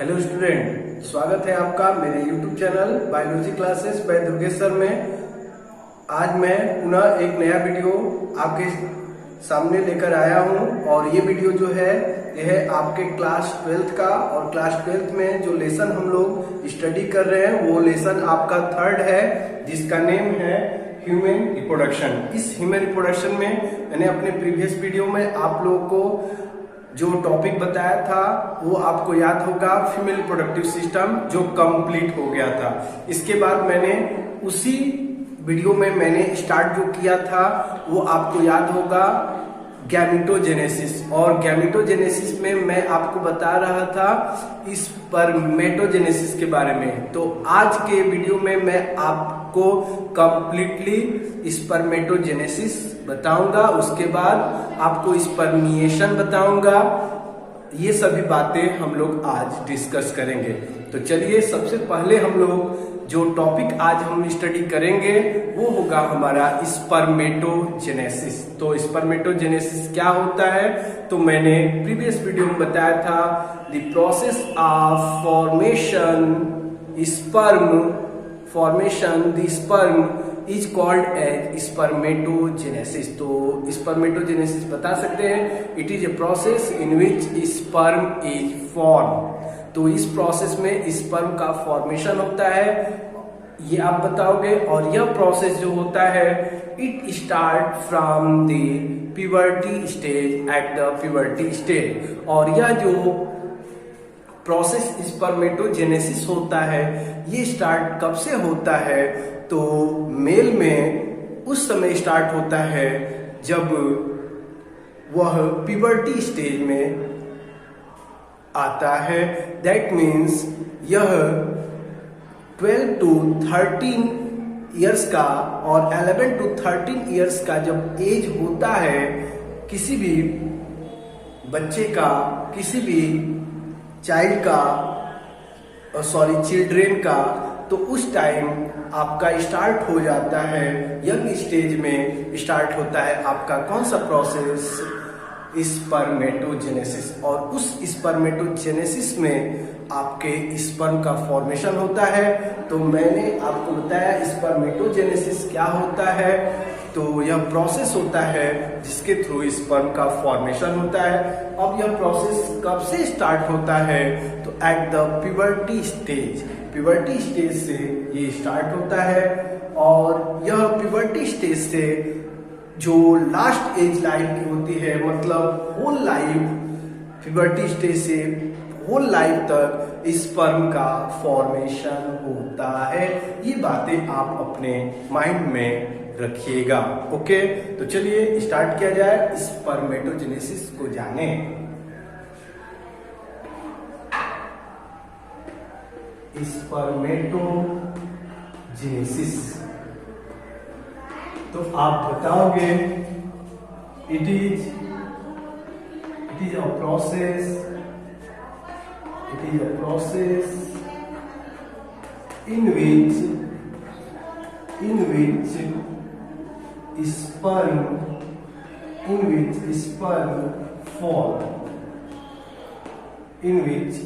Hello student, स्वागत है आपका मेरे YouTube channel biology classes bye Durgesh sir में। आज मैं पुनः एक नया वीडियो आपके सामने लेकर आया हूं और ये वीडियो जो है यह आपके क्लास 12th का, और क्लास 12th में जो लेसन हम लोग स्टडी कर रहे हैं वो लेसन आपका 3rd है, जिसका नेम है ह्यूमन रिप्रोडक्शन। इस ह्यूमन रिप्रोडक्शन में मैंने अपने प्रीवियस वीडियो में आप लोगों को जो टॉपिक बताया था वो आपको याद होगा, फीमेल रिप्रोडक्टिव सिस्टम, जो कंप्लीट हो गया था। इसके बाद मैंने उसी वीडियो में मैंने स्टार्ट जो किया था वो आपको याद होगा गैमेटोजेनेसिस, और गैमेटोजेनेसिस में मैं आपको बता रहा था स्पर्मेटोजेनेसिस के बारे में। तो आज के वीडियो में मैं आपको कंप्लीटली स्पर्मेटोजेनेसिस बताऊंगा, उसके बाद आपको स्पर्मिएशन बताऊंगा। ये सभी बातें हम लोग आज डिस्कस करेंगे। तो चलिए, सबसे पहले हम लोग जो टॉपिक आज हम स्टडी करेंगे वो होगा हमारा स्पर्मेटोजेनेसिस। तो स्पर्मेटोजेनेसिस क्या होता है, तो मैंने प्रीवियस वीडियो में बताया था the process of formation the sperm is called as spermatogenesis. तो स्पर्मेटोजेनेसिस बता सकते हैं, it is a process in which sperm is form. तो इस प्रोसेस में स्पर्म का फॉर्मेशन होता है, ये आप बताओगे। और यह प्रोसेस जो होता है it start from the puberty stage, at the puberty stage. और यह जो प्रोसेस स्पर्मेटोजेनेसिस होता है ये स्टार्ट कब से होता है, तो मेल में उस समय स्टार्ट होता है जब वह प्यूबर्टी स्टेज में आता है। दैट मीन्स यह 12 to 13 इयर्स का और 11 to 13 इयर्स का जब एज होता है किसी भी बच्चे का, किसी भी चिल्ड्रेन का, तो उस टाइम आपका स्टार्ट हो जाता है, यंग स्टेज में स्टार्ट होता है आपका कौन सा प्रोसेस, स्पर्मेटोजेनेसिस। और उस स्पर्मेटोजेनेसिस में आपके स्पर्म का फॉर्मेशन होता है। तो मैंने आपको बताया स्पर्मेटोजेनेसिस क्या होता है, तो यह प्रोसेस होता है जिसके थ्रू स्पर्म का फॉर्मेशन होता है। अब यह प्रोसेस कब से स्टार्ट होता है, तो at the puberty stage. Puberty stage से ये स्टार्ट होता है, और यह प्यूबर्टी स्टेज से जो लास्ट एज लाइफ की होती है, मतलब होल लाइफ, प्यूबर्टी स्टेज से होल लाइफ तक स्पर्म का फॉर्मेशन होता है। ये बातें आप अपने माइंड में रखिएगा। ओके, तो चलिए स्टार्ट किया जाए स्पर्मेटोजेनेसिस को जाने। स्पर्मेटोजेनेसिस, तो आप बताओगे it is a process in which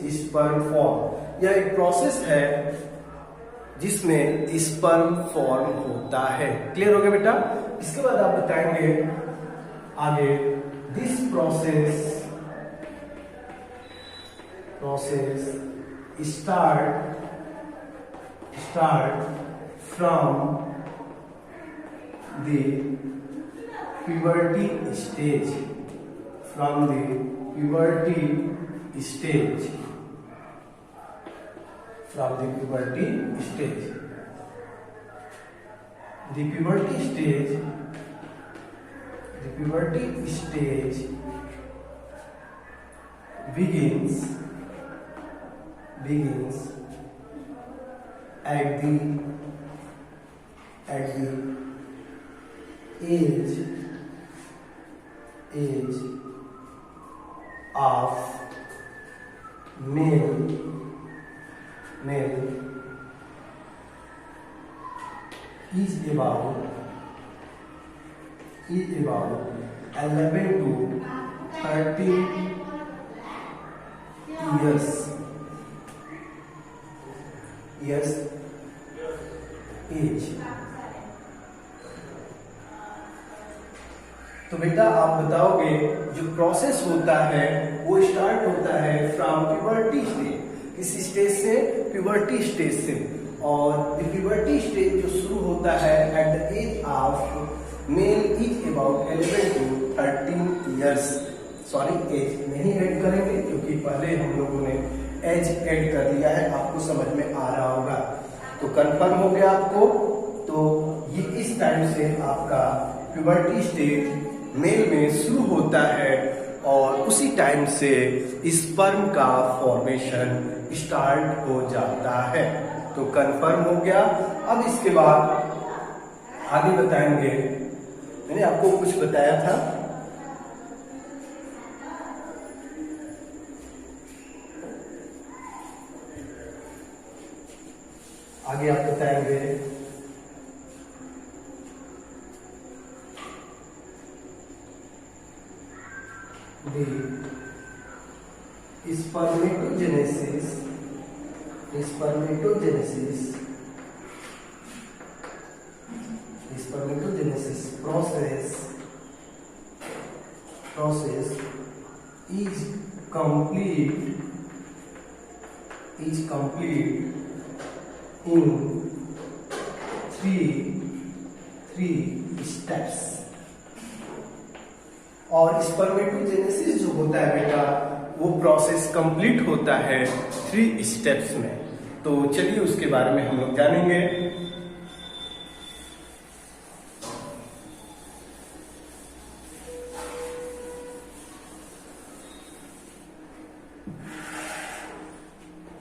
sperm form। यह एक प्रोसेस है जिसमें स्पर्म फॉर्म होता है। क्लियर हो गया बेटा? इसके बाद आप बताएंगे आगे, this process start from the puberty stage, The puberty stage begins at the age of male is about 11 to 13 years years age. तो बेटा आप बताओगे जो प्रोसेस होता है वो स्टार्ट होता है फ्रॉम प्यूबर्टी स्टेज। इस स्टेज से प्यूबर्टी स्टेज से, और प्यूबर्टी स्टेज जो शुरू होता है at the age of male is about 11 to 13 years. Sorry age नहीं ऐड करेंगे क्योंकि पहले हम लोगों ने एज ऐड कर दिया है, आपको समझ में आ रहा होगा। तो कंफर्म हो गया आपको। तो ये इस टाइम से आपका प्यूबर्टी स्टेज मेल में शुरू होता है और उसी टाइम से स्पर्म का फॉर्मेशन स्टार्ट हो जाता है। तो कंफर्म हो गया। अब इसके बाद आगे बताएंगे। मैंने आपको कुछ बताया था, आगे आप बताएंगे spermatogenesis process is complete in three steps। और स्पर्मेटोजेनेसिस जो होता है बेटा वो प्रोसेस कंप्लीट होता है 3 स्टेप्स में। तो चलिए उसके बारे में हम लोग जानेंगे।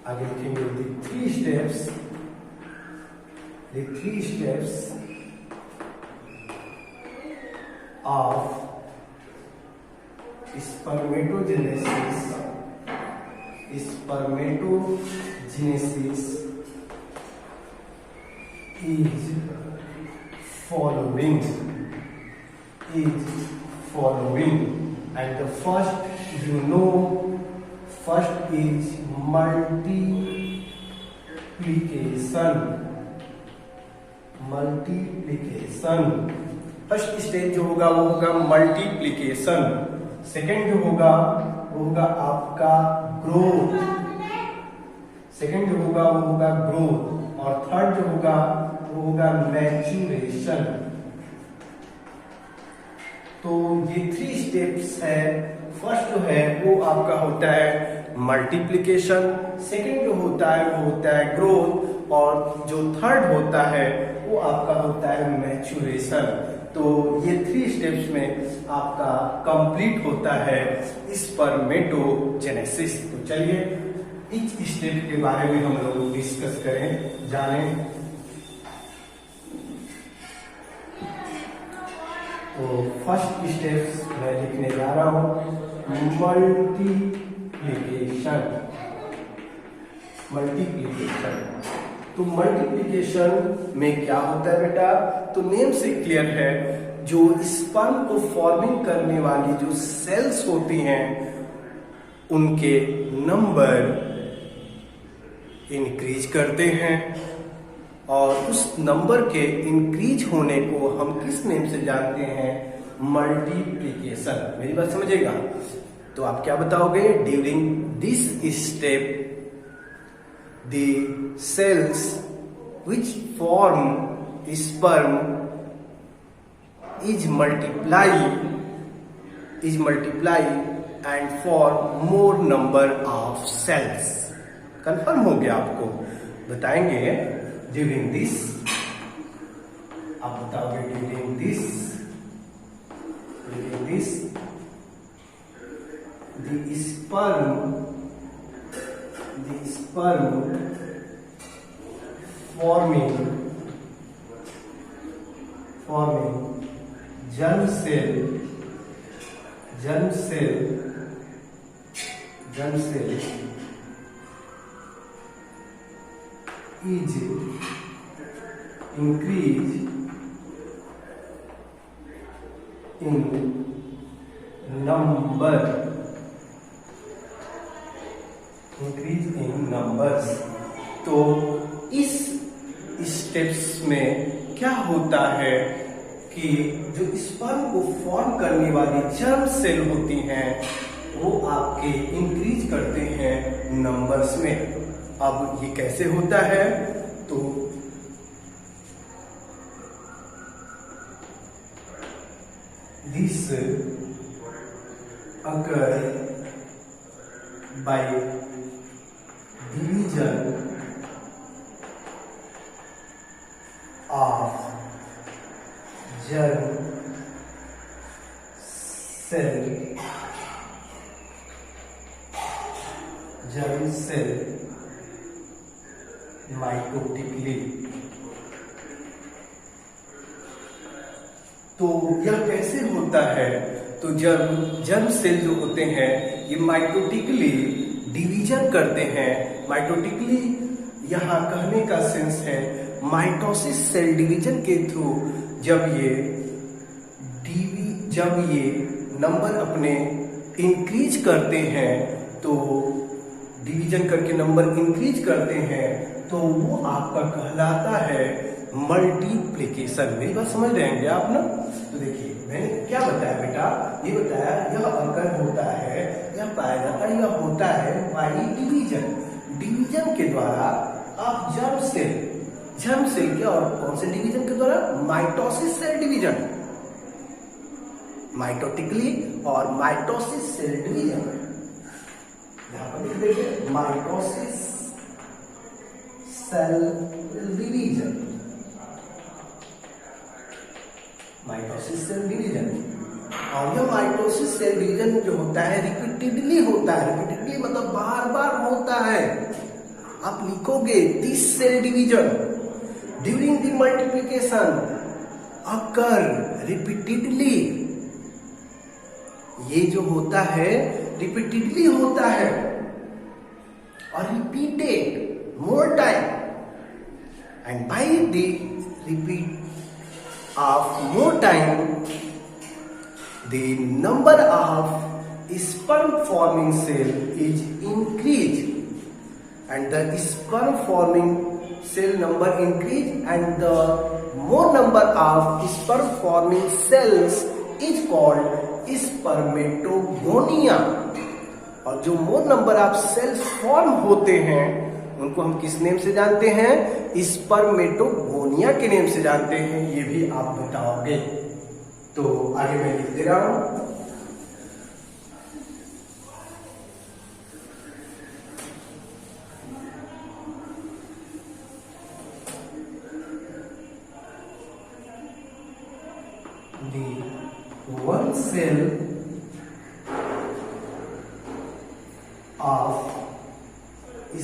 आगे लिखेंगे the three steps of spermatogenesis is following, and the first is multiplication। First stage जो होगा वो होगा मल्टीप्लिकेशन। सेकेंड जो होगा वो होगा आपका ग्रोथ, और थर्ड जो होगा वो होगा मैच्योरेशन। तो ये 3 स्टेप्स है। फर्स्ट जो है वो आपका होता है मल्टीप्लिकेशन, सेकेंड जो होता है वो होता है ग्रोथ, और जो थर्ड होता है वो आपका होता है मैच्योरेशन। तो ये 3 स्टेप्स में आपका कंप्लीट होता है स्पर्मेटोजेनेसिस। तो चलिए इस स्टेप के बारे में हम लोग डिस्कस करें, जानें। तो फर्स्ट स्टेप मैं लिखने जा रहा हूं मल्टीप्लिकेशन। तो मल्टीप्लिकेशन में क्या होता है बेटा? तो नेम से क्लियर है, जो स्पर्म को फॉर्मिंग करने वाली जो सेल्स होती हैं उनके नंबर इंक्रीज करते हैं, और उस नंबर के इंक्रीज होने को हम किस नेम से जानते हैं? मल्टीप्लिकेशन। मेरी बात समझेगा? तो आप क्या बताओगे? During this step the cells which form sperm is multiply and form more number of cells। Confirm हो गया आपको? बताएंगे ड्यूरिंग दिस, आप बताओगे during this the sperm forming germ cell is increase in numbers। तो इस स्टेप्स में क्या होता है कि जो स्पर्म को फॉर्म करने वाली जर्म सेल होती हैं वो आपके इंक्रीज करते हैं नंबर्स में। अब ये कैसे होता है, तो this occur by division of germ cell mitotically। तो यह कैसे होता है, तो जब जर्म सेल जो होते हैं ये माइटोटिकली डिवीजन करते हैं। माइटोटिकली यहाँ कहने का सेंस है माइटोसिस सेल डिवीजन के थ्रू जब ये नंबर अपने इंक्रीज करते हैं, तो डिवीजन करके नंबर इंक्रीज करते हैं, तो वो आपका कहलाता है मल्टीप्लिकेशन। मेरी बात समझ रहे हैं आप ना? तो देखिए मैंने क्या बताया बेटा, ये बताया यह अगर होता है, यह पाया जाता है, यह होता है बाई डिवीजन। डिवीजन के द्वारा आप जर्म सेल के, और कौन से डिवीजन के द्वारा, माइटोसिस सेल डिवीजन, माइटोटिकली और माइटोसिस सेल डिवीजन। यहां पर लिख देंगे mitosis cell division, mitosis cell division. और यह माइटोसिस सेल डिवीजन जो होता है रिपीटेडली होता है। रिपीटेडली मतलब बार बार होता है। आप लिखोगे this cell division during the multiplication occur repeatedly. ये जो होता है रिपीटेडली होता है और repeated more time, and by the repeat of more time the number of sperm forming cell is increased and the sperm forming cell number increase and the more number of sperm forming cells is called spermatogonia। और जो मोर number of cells form होते हैं उनको हम किस name से जानते हैं, स्पर्मेटोगोनिया के नेम से जानते हैं। ये भी आप बताओगे। तो आगे मैं लिख दे रहा हूं, the one cell of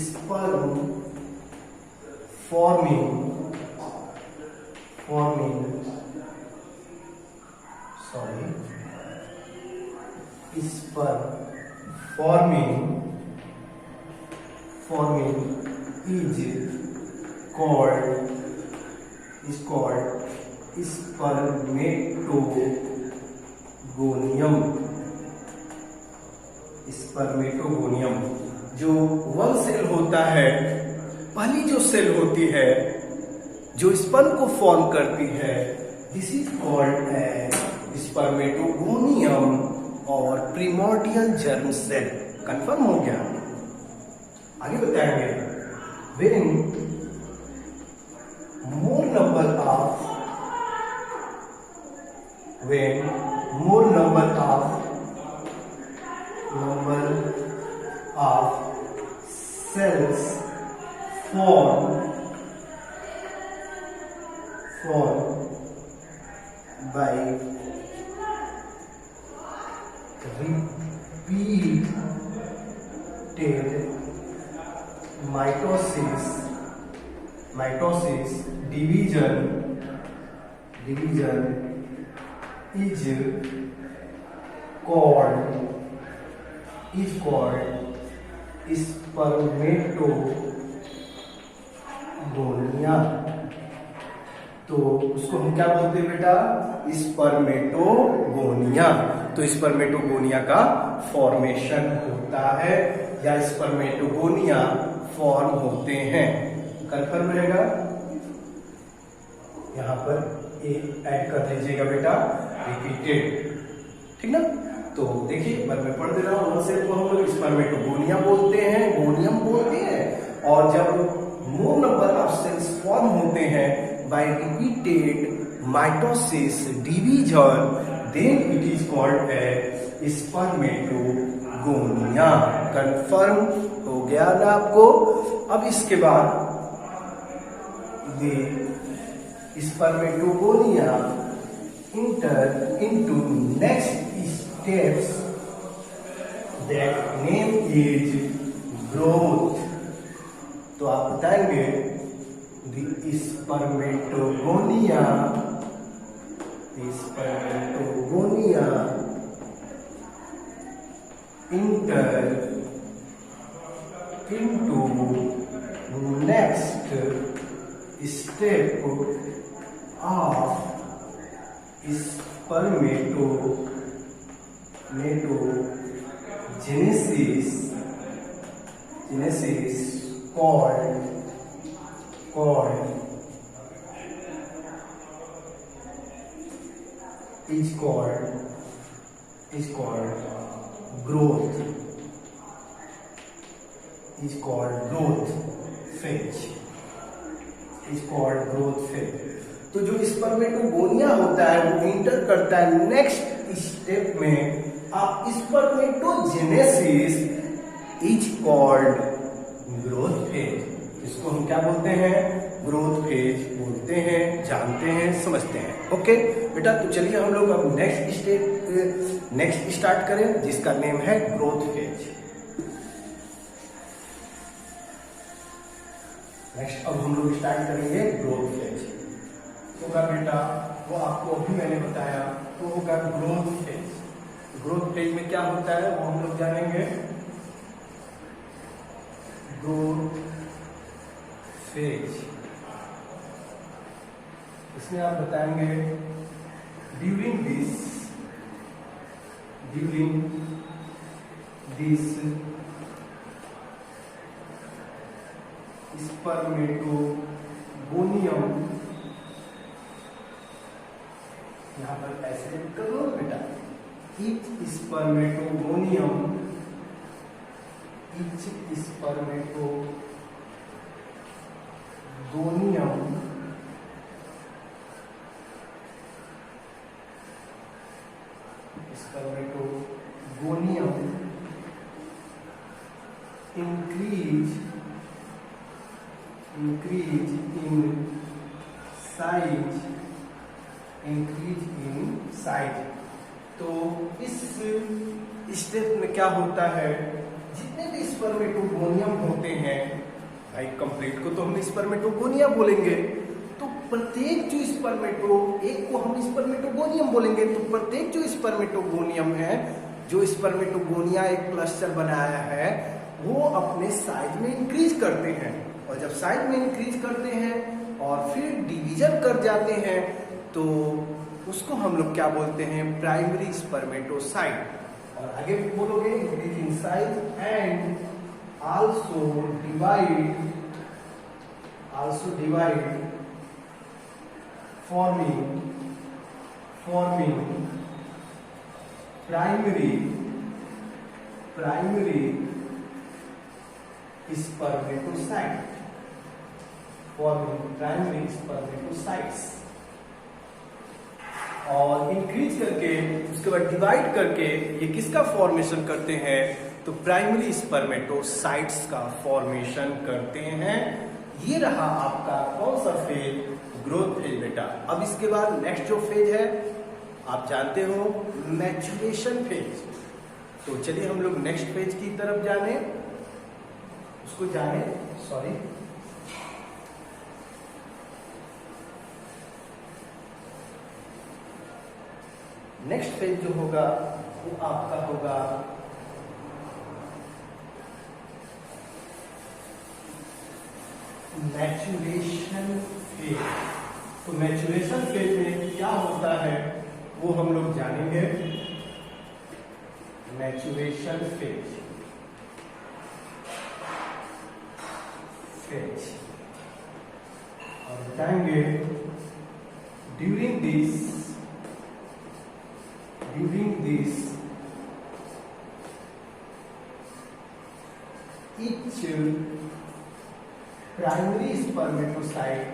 sperm forming is called spermatogonium. जो वन सेल होता है, पहली जो सेल होती है जो स्पर्म को फॉर्म करती है, this is called as spermatogonium और प्रिमोर्डियल जर्म सेल। कंफर्म हो गया? आगे बताएंगे, when more number of cells formed by repeated mitosis division is called spermatogonia. तो उसको हम क्या बोलते हैं बेटा, स्पर्मेटोगोनिया। तो स्पर्मेटोगोनिया का फॉर्मेशन होता है या स्पर्मेटोगोनिया फॉर्म होते हैं। कंफर्म रहेगा, यहां पर ए ऐड कर दीजिएगा बेटा, रिपीटेड, ठीक ना। तो देखिए एक बार मैं पढ़ दे रहा हूँ। वन सेल को हम लोग स्पर्मेटोगोनिया बोलते हैं, गोनियम बोलते हैं। और जब more number of cells form होते हैं by repeated mitosis division, then it is called as spermatogonia. Confirm हो गया ना आपको। अब इसके बाद ये spermatogonia enter into next steps, that name is growth। तो आप बताएंगे the spermatogonia enter into next step of genesis called growth phase। तो जो स्पर्मेटोगोनिया होता है वो इंटर करता है नेक्स्ट स्टेप में। आप spermatogenesis is called growth phase. इसको हम क्या बोलते हैं? ग्रोथ फेज बोलते हैं, जानते हैं, समझते हैं। ओके बेटा, तो चलिए हम लोग अब नेक्स्ट स्टार्ट करें, जिसका नेम है ग्रोथ फेज। नेक्स्ट अब हम लोग स्टार्ट करेंगे ग्रोथ फेज। होगा बेटा वो आपको अभी मैंने बताया, तो होगा ग्रोथ फेज। ग्रोथ फेज में क्या होता है वो हम लोग जानेंगे। ग्रोथ फेज इसमें आप बताएंगे ड्यूरिंग दिस स्पर्मेटोगोनियम, यहां पर ऐसे कर लो बेटा, each spermatogonium increase in size। तो इस स्टेप में क्या होता है, जितने भी स्पर्मेटोगोनियम होते हैं भाई, कंप्लीट को तो हम स्पर्मेटोगोनिया बोलेंगे, तो प्रत्येक जो एक को हम स्पर्मेटोगोनियम बोलेंगे, तो प्रत्येक जो स्पर्मेटोगोनियम है, जो स्पर्मेटोगोनिया एक क्लस्टर बनाया है, वो अपने साइज में इंक्रीज करते हैं। और जब साइज में इंक्रीज करते हैं और फिर डिवीजन कर जाते हैं, तो उसको हम लोग क्या बोलते हैं? Primary spermatocyte. और आगे बोलोगे increase in size and also divide forming primary spermatocytes. और इंक्रीज करके उसके बाद डिवाइड करके ये किसका फॉर्मेशन करते हैं? तो प्राइमरी स्पर्मेटोसाइट्स का फॉर्मेशन करते हैं। ये रहा आपका कौन सा फेज? ग्रोथ फेज बेटा। अब इसके बाद नेक्स्ट जो फेज है आप जानते हो, मैच्योरेशन फेज। तो चलिए हम लोग नेक्स्ट फेज की तरफ नेक्स्ट फेज जो होगा वो आपका होगा मैच्योरेशन फेज। तो मैच्योरेशन फेज में क्या होता है वो हम लोग जानेंगे। Maturation phase phase. और बताएंगे during this each primary spermatocyte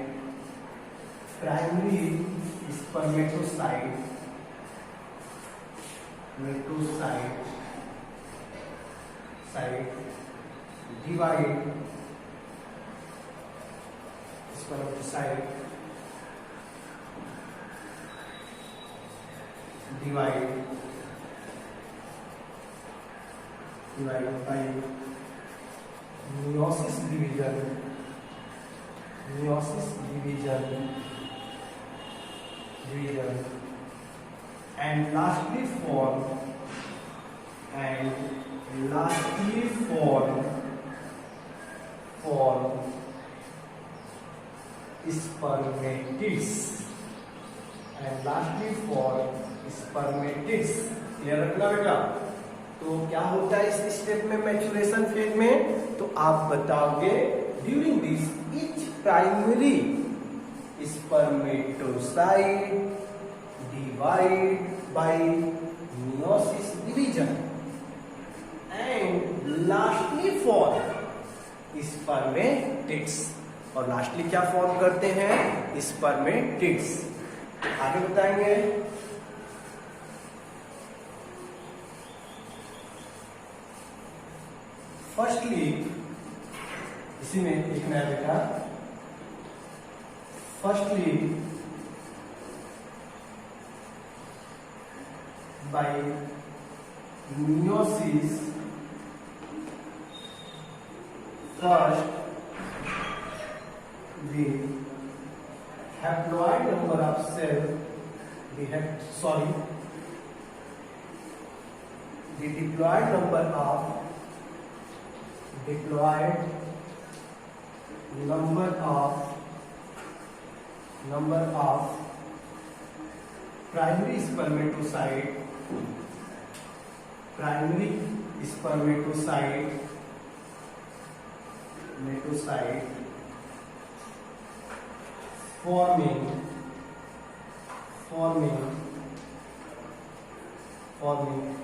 divide by meiosis division and lastly form spermatids। Clear रखना बेटा। तो क्या होता है इस स्टेप में, मैच्योरेशन फेज में? तो आप बताओगे during this each primary spermatocyte divide by meiosis division and lastly form spermatids. और लास्टली क्या फॉर्म करते हैं? स्पर्मेटिड्स। आगे बताएंगे फर्स्टली, इसी में लिखना है बेटा, firstly by meiosis first the haploid number of cell the diploid number of primary spermatocyte forming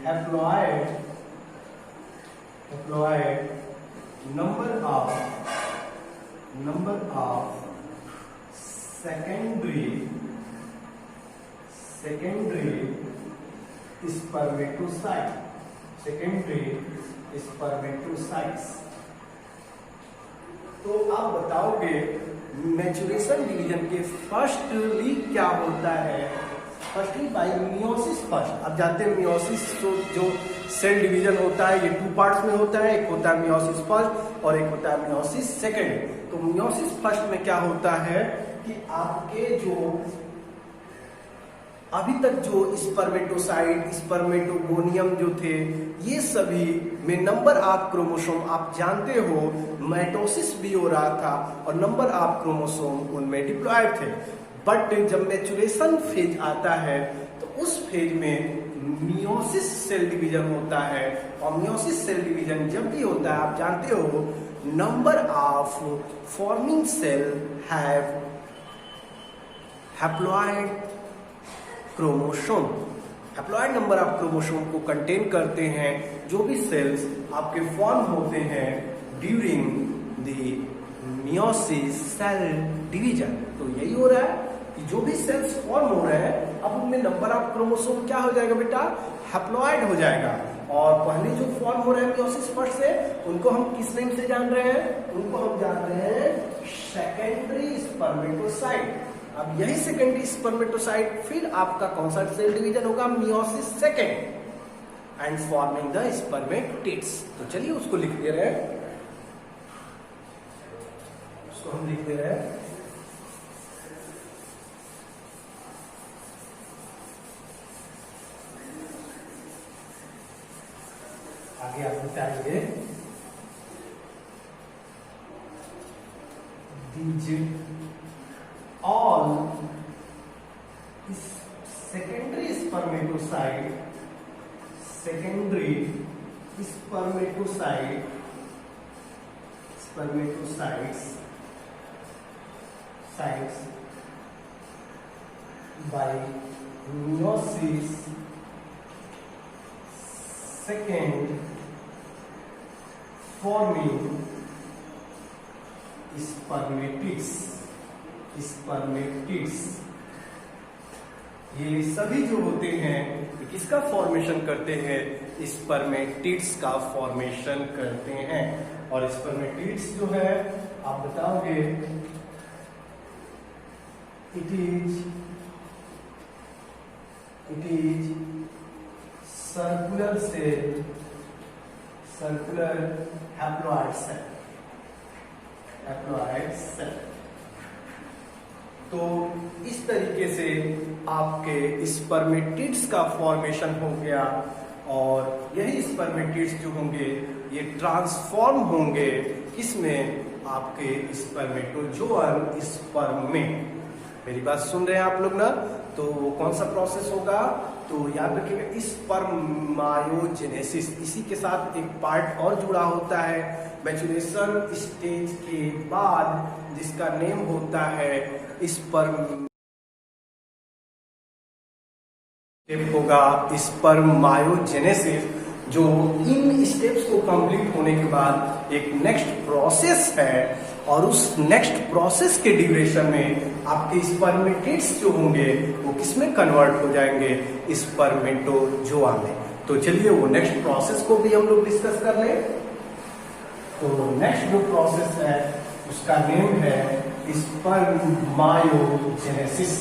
haploid number of secondary spermatocytes। तो आप बताओगे मैच्योरेशन डिवीजन के फर्स्टली क्या होता है? Firstly by meiosis first. आप जानते हैं meiosis जो सेल डिवीजन होता है ये 2 पार्ट्स में होता है, एक होता है meiosis फर्स्ट और एक होता है meiosis सेकेंड। तो meiosis फर्स्ट में क्या होता है कि आपके जो अभी तक जो स्पर्मेटोसाइट स्पर्मेटोगोनियम जो थे ये सभी में नंबर ऑफ क्रोमोसोम, आप जानते हो माइटोसिस भी हो रहा था और नंबर ऑफ क्रोमोसोम उनमें डिप्लॉयड थे। बट जब मैच्योरेशन फेज आता है तो उस फेज में मियोसिस सेल डिवीजन होता है और मियोसिस सेल डिवीजन जब भी होता है आप जानते हो number of forming cell have haploid chromosome. Haploid number of chromosome को कंटेन करते हैं जो भी सेल्स आपके फॉर्म होते हैं during the meiosis cell division. तो यही हो रहा है कि जो भी सेल्स फॉर्म हो रहे हैं अब उनमें नंबर ऑफ क्रोमोसोम क्या हो जाएगा बेटा? हैप्लॉयड हो जाएगा। और पहले जो फॉर्म हो रहे हैं मियोसिस फर्स्ट से उनको हम किस नेम से जान रहे हैं? उनको हम जान रहे हैं सेकेंडरी स्पर्मेटोसाइट। अब यही सेकेंडरी स्पर्मेटोसाइट फिर आपका कौन सा सेल डिवीजन होगा? Meiosis second and forming the spermatids. तो चलिए उसको लिख दे रहे हैं, उसको हम लिख दे रहे हैं। आगे आप बताइए all secondary spermatocyte spermatocytes by meiosis, second forming spermatids। ये सभी जो होते हैं किसका फॉर्मेशन करते हैं? स्पर्मेटिड्स का फॉर्मेशन करते हैं। और स्पर्मेटिड्स जो है आप बताओगे, it is circular cell, circular haploid cell. तो इस तरीके से आपके स्पर्मेटिड्स का फॉर्मेशन हो गया, और यही स्पर्मेटिड्स जो होंगे ये ट्रांसफॉर्म होंगे किसमें? आपके स्पर्मेटोजोअन स्पर्म में। मेरी बात सुन रहे हैं आप लोग ना? तो कौन सा प्रोसेस होगा? तो याद रखिएगा स्पर्मायोजेनेसिस। इसी के साथ एक पार्ट और जुड़ा होता है मैच्योरेशन स्टेज के बाद, जिसका नेम होता है स्पर्म होगा स्पर्मायोजेनेसिस, जो इन स्टेप्स को कंप्लीट होने के बाद एक नेक्स्ट प्रोसेस है, और उस नेक्स्ट प्रोसेस के ड्यूरेशन में आपके स्पर्मेटिड्स जो होंगे वो किसमें कन्वर्ट हो जाएंगे? स्पर्मेटोजोआ में। तो चलिए वो नेक्स्ट प्रोसेस को भी हम लोग डिस्कस कर लें। तो नेक्स्ट जो प्रोसेस है उसका नेम है स्पर्मायोजेनेसिस।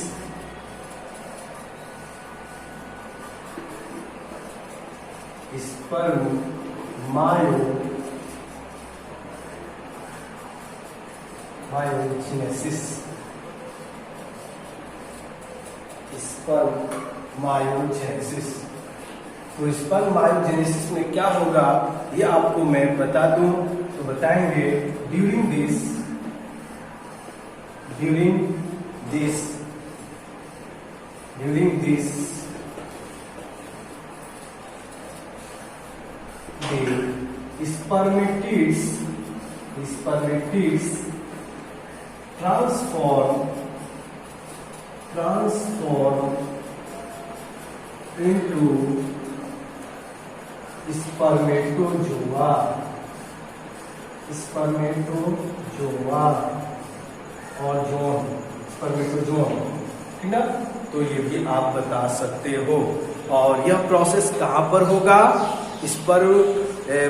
स्पर्मायोजेनेसिस। तो स्पर्मायोजेनेसिस में क्या होगा ये आपको मैं बता दूं, तो बताएंगे during this the spermatids transform into spermatozoa और जोन, स्पर्मेटोजोन, ठीक ना? तो ये भी आप बता सकते हो। और यह प्रोसेस कहां पर होगा?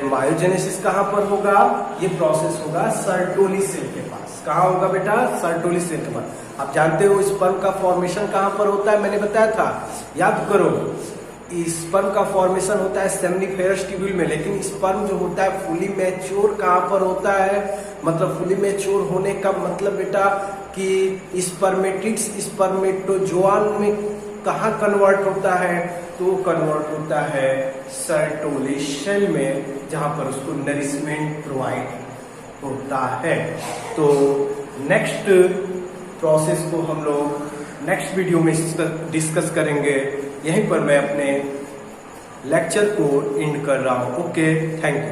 मायोजेनेसिस कहां पर होगा? ये प्रोसेस होगा सर्टोली सेल के पास। कहां होगा बेटा? सर्टोली सेल के पास। आप जानते हो स्पर्म का फॉर्मेशन कहां पर होता है? मैंने बताया था, याद करो। स्पर्म का फॉर्मेशन होता है सेमनीफेरस ट्यूब्यूल में, लेकिन स्पर्म जो होता है फुली मैच्योर कहां पर होता है? मतलब फुली मैच्योर होने का मतलब बेटा कि स्पर्मेटिड्स स्पर्मेटोजोआन में कहाँ कन्वर्ट होता है? तो कन्वर्ट होता है सर्टोली सेल में, जहां पर उसको नरिशमेंट प्रोवाइड होता है। तो नेक्स्ट प्रोसेस को हम लोग नेक्स्ट वीडियो में डिस्कस करेंगे। यहीं पर मैं अपने लेक्चर को एंड कर रहा हूं। Okay, thank you.